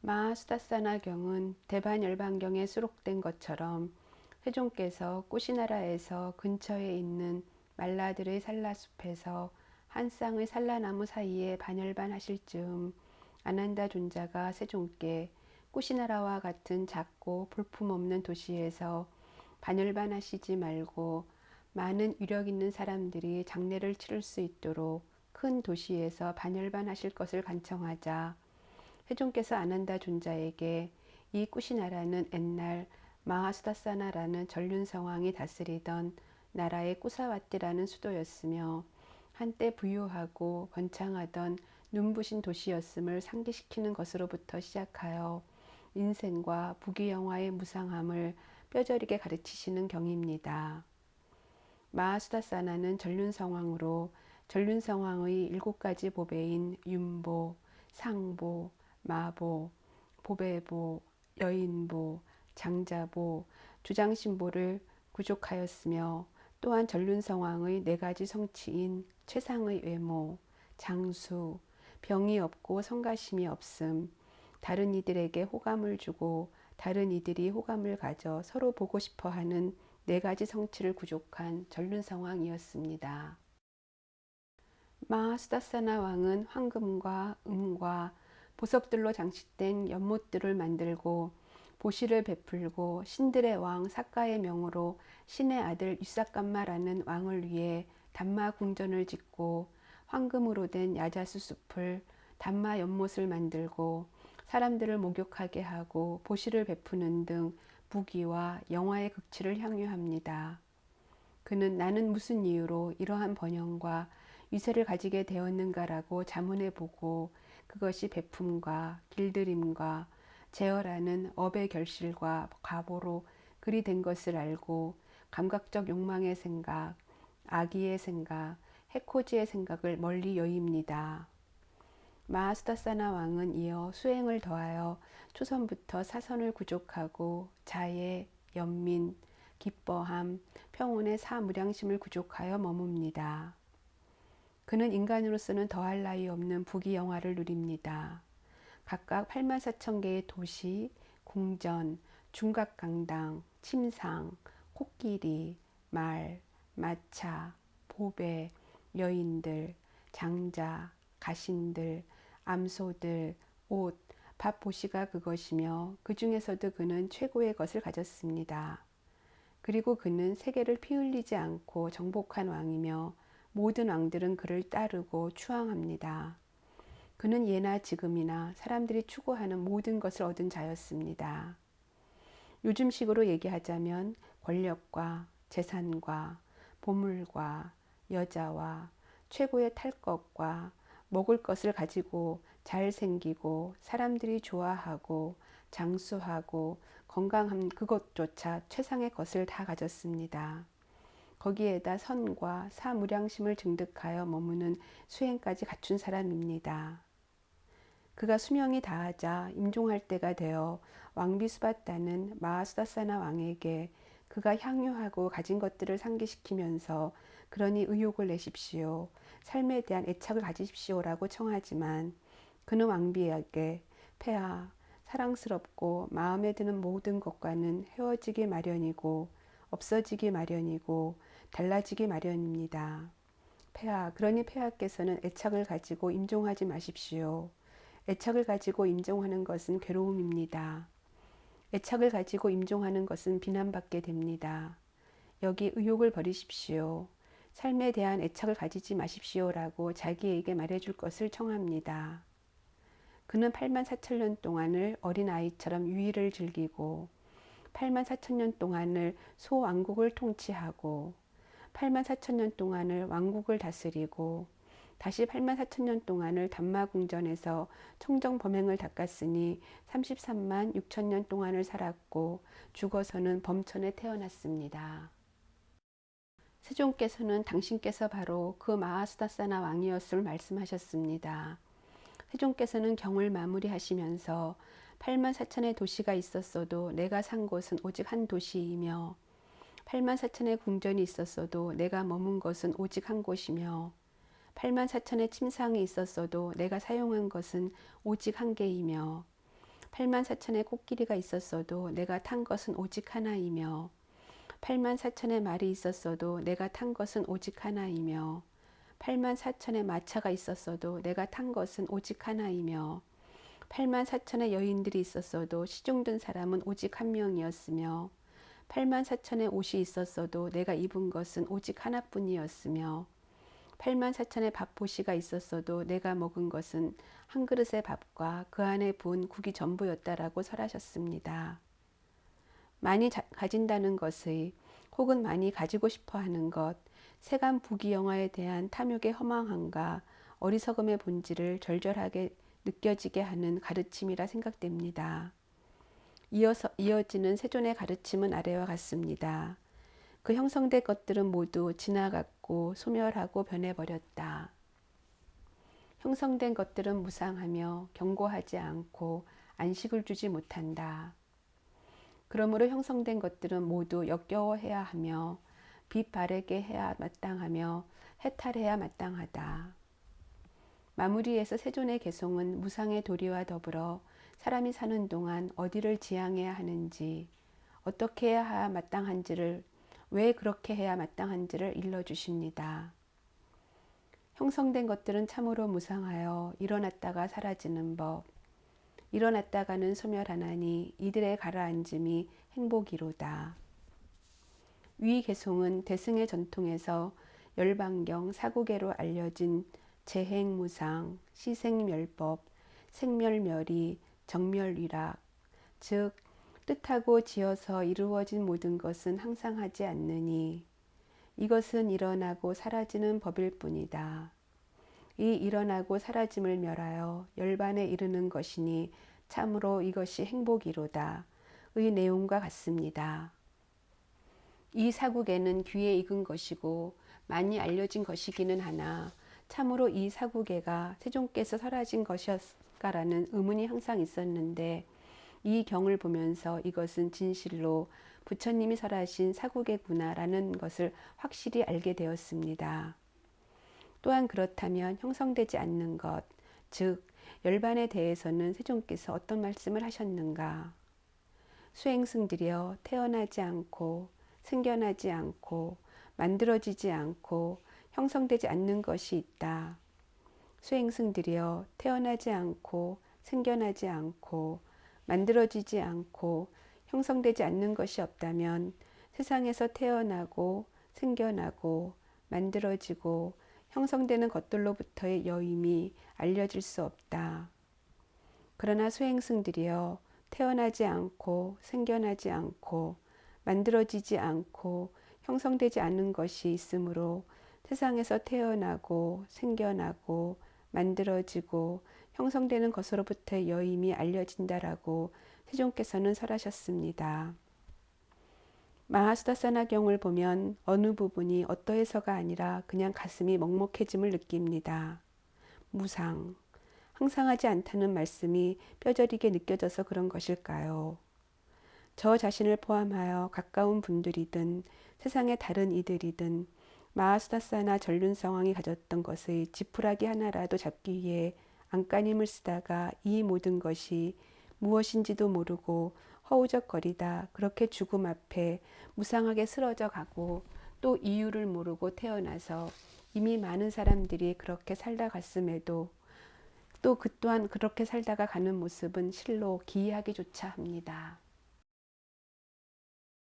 마하수다사나경은 대반열반경에 수록된 것처럼 세종께서 꾸시나라에서 근처에 있는 말라들의 산라숲에서 한 쌍의 산라나무 사이에 반열반 하실 즈음 아난다 존자가 세종께 꾸시나라와 같은 작고 볼품없는 도시에서 반열반 하시지 말고 많은 위력 있는 사람들이 장례를 치를 수 있도록 큰 도시에서 반열반 하실 것을 간청하자 세종께서 아난다 존자에게 이 꾸시나라는 옛날 마하수다사나라는 전륜성왕이 다스리던 나라의 꾸사와띠라는 수도였으며 한때 부유하고 번창하던 눈부신 도시였음을 상기시키는 것으로부터 시작하여 인생과 부귀영화의 무상함을 뼈저리게 가르치시는 경입니다. 마하수다사나는 전륜성왕으로 전륜성왕의 7가지 보배인 윤보, 상보, 마보, 보배보, 여인보, 장자보, 주장신보를 구족하였으며 또한 전륜성왕의 4가지 성치인 최상의 외모, 장수, 병이 없고 성가심이 없음, 다른 이들에게 호감을 주고 다른 이들이 호감을 가져 서로 보고 싶어하는 4가지 성취를 구족한 전륜성왕이었습니다. 마하수다사나 왕은 황금과 은과 보석들로 장식된 연못들을 만들고 보시를 베풀고 신들의 왕 사가의 명으로 신의 아들 유사감마라는 왕을 위해 단마 궁전을 짓고 황금으로 된 야자수 숲을 단마 연못을 만들고 사람들을 목욕하게 하고 보시를 베푸는 등 부귀와 영화의 극치를 향유합니다. 그는 나는 무슨 이유로 이러한 번영과 위세를 가지게 되었는가라고 자문해보고 그것이 베품과 길들임과 제어라는 업의 결실과 과보로 그리 된 것을 알고 감각적 욕망의 생각, 악의의 생각, 해코지의 생각을 멀리 여입니다. 마하수다사나 왕은 이어 수행을 더하여 초선부터 사선을 구족하고 자애, 연민, 기뻐함, 평온의 사무량심을 구족하여 머뭅니다. 그는 인간으로서는 더할 나위 없는 부귀영화를 누립니다. 각각 84,000개의 도시, 궁전, 중각강당, 침상, 코끼리, 말, 마차, 보배, 여인들, 장자, 가신들, 암소들, 옷, 밥 보시가 그것이며 그 중에서도 그는 최고의 것을 가졌습니다. 그리고 그는 세계를 피흘리지 않고 정복한 왕이며 모든 왕들은 그를 따르고 추앙합니다. 그는 예나 지금이나 사람들이 추구하는 모든 것을 얻은 자였습니다. 요즘식으로 얘기하자면 권력과 재산과 보물과 여자와 최고의 탈 것과 먹을 것을 가지고 잘생기고 사람들이 좋아하고 장수하고 건강한 그것조차 최상의 것을 다 가졌습니다. 거기에다 선과 사무량심을 증득하여 머무는 수행까지 갖춘 사람입니다. 그가 수명이 다하자 임종할 때가 되어 왕비수바다는 마하수다사나 왕에게 그가 향유하고 가진 것들을 상기시키면서 그러니 의욕을 내십시오. 삶에 대한 애착을 가지십시오라고 청하지만 그는 왕비에게 폐하, 사랑스럽고 마음에 드는 모든 것과는 헤어지기 마련이고 없어지기 마련이고 달라지기 마련입니다. 폐하, 그러니 폐하께서는 애착을 가지고 임종하지 마십시오. 애착을 가지고 임종하는 것은 괴로움입니다. 애착을 가지고 임종하는 것은 비난받게 됩니다. 여기 의욕을 버리십시오. 삶에 대한 애착을 가지지 마십시오라고 자기에게 말해줄 것을 청합니다. 그는 84,000년 동안을 어린아이처럼 유의를 즐기고 84,000년 동안을 소왕국을 통치하고 84,000년 동안을 왕국을 다스리고 다시 84,000년 동안을 단마궁전에서 청정범행을 닦았으니 33만 6천년 동안을 살았고 죽어서는 범천에 태어났습니다. 세종께서는 당신께서 바로 그 마하수다사나 왕이었음을 말씀하셨습니다. 세종께서는 경을 마무리하시면서 84,000의 도시가 있었어도 내가 산 곳은 오직 한 도시이며 84,000의 궁전이 있었어도 내가 머문 것은 오직 한 곳이며 84,000의 침상이 있었어도 내가 사용한 것은 오직 한 개이며 8만 4천의 코끼리가 있었어도 내가 탄 것은 오직 하나이며 8만 4천의 말이 있었어도 내가 탄 것은 오직 하나이며 8만 4천의 마차가 있었어도 내가 탄 것은 오직 하나이며 8만 4천의 여인들이 있었어도 시중든 사람은 오직 한 명이었으며 8만 4천의 옷이 있었어도 내가 입은 것은 오직 하나뿐이었으며 8만 4천의 밥보시가 있었어도 내가 먹은 것은 한 그릇의 밥과 그 안에 부은 국이 전부였다라고 설하셨습니다. 많이 가진다는 것의 혹은 많이 가지고 싶어 하는 것, 세간 부귀영화에 대한 탐욕의 허망함과 어리석음의 본질을 절절하게 느껴지게 하는 가르침이라 생각됩니다. 이어지는 세존의 가르침은 아래와 같습니다. 그 형성된 것들은 모두 지나갔고 소멸하고 변해버렸다. 형성된 것들은 무상하며 경고하지 않고 안식을 주지 못한다. 그러므로 형성된 것들은 모두 역겨워해야 하며 빛 바르게 해야 마땅하며 해탈해야 마땅하다. 마무리에서 세존의 개송은 무상의 도리와 더불어 사람이 사는 동안 어디를 지향해야 하는지, 어떻게 해야 마땅한지를, 왜 그렇게 해야 마땅한지를 일러주십니다. 형성된 것들은 참으로 무상하여 일어났다가 사라지는 법, 일어났다가는 소멸하나니 이들의 가라앉음이 행복이로다. 위 개송은 대승의 전통에서 열반경 사구계로 알려진 재행무상, 시생멸법, 생멸멸의, 정멸위락, 즉 뜻하고 지어서 이루어진 모든 것은 항상 하지 않느니 이것은 일어나고 사라지는 법일 뿐이다. 이 일어나고 사라짐을 멸하여 열반에 이르는 것이니 참으로 이것이 행복이로다. 의 내용과 같습니다. 이 사구계는 귀에 익은 것이고 많이 알려진 것이기는 하나 참으로 이 사구계가 세존께서 설하신 것이었을까라는 의문이 항상 있었는데 이 경을 보면서 이것은 진실로 부처님이 설하신 사구계구나라는 것을 확실히 알게 되었습니다. 또한 그렇다면 형성되지 않는 것, 즉 열반에 대해서는 세존께서 어떤 말씀을 하셨는가? 수행승들이여 태어나지 않고 생겨나지 않고 만들어지지 않고 형성되지 않는 것이 있다. 수행승들이여 태어나지 않고 생겨나지 않고 만들어지지 않고 형성되지 않는 것이 없다면 세상에서 태어나고 생겨나고 만들어지고 형성되는 것들로부터의 여임이 알려질 수 없다. 그러나 수행승들이여 태어나지 않고 생겨나지 않고 만들어지지 않고 형성되지 않는 것이 있으므로 세상에서 태어나고 생겨나고 만들어지고 형성되는 것으로부터의 여임이 알려진다라고 세존께서는 설하셨습니다. 마하수다사나경을 보면 어느 부분이 어떠해서가 아니라 그냥 가슴이 먹먹해짐을 느낍니다. 무상, 항상하지 않다는 말씀이 뼈저리게 느껴져서 그런 것일까요? 저 자신을 포함하여 가까운 분들이든 세상의 다른 이들이든 마하수다사나 전륜성왕이 가졌던 것의 지푸라기 하나라도 잡기 위해 안간힘을 쓰다가 이 모든 것이 무엇인지도 모르고 허우적거리다 그렇게 죽음 앞에 무상하게 쓰러져 가고 또 이유를 모르고 태어나서 이미 많은 사람들이 그렇게 살다 갔음에도 또 그 또한 그렇게 살다가 가는 모습은 실로 기이하기조차 합니다.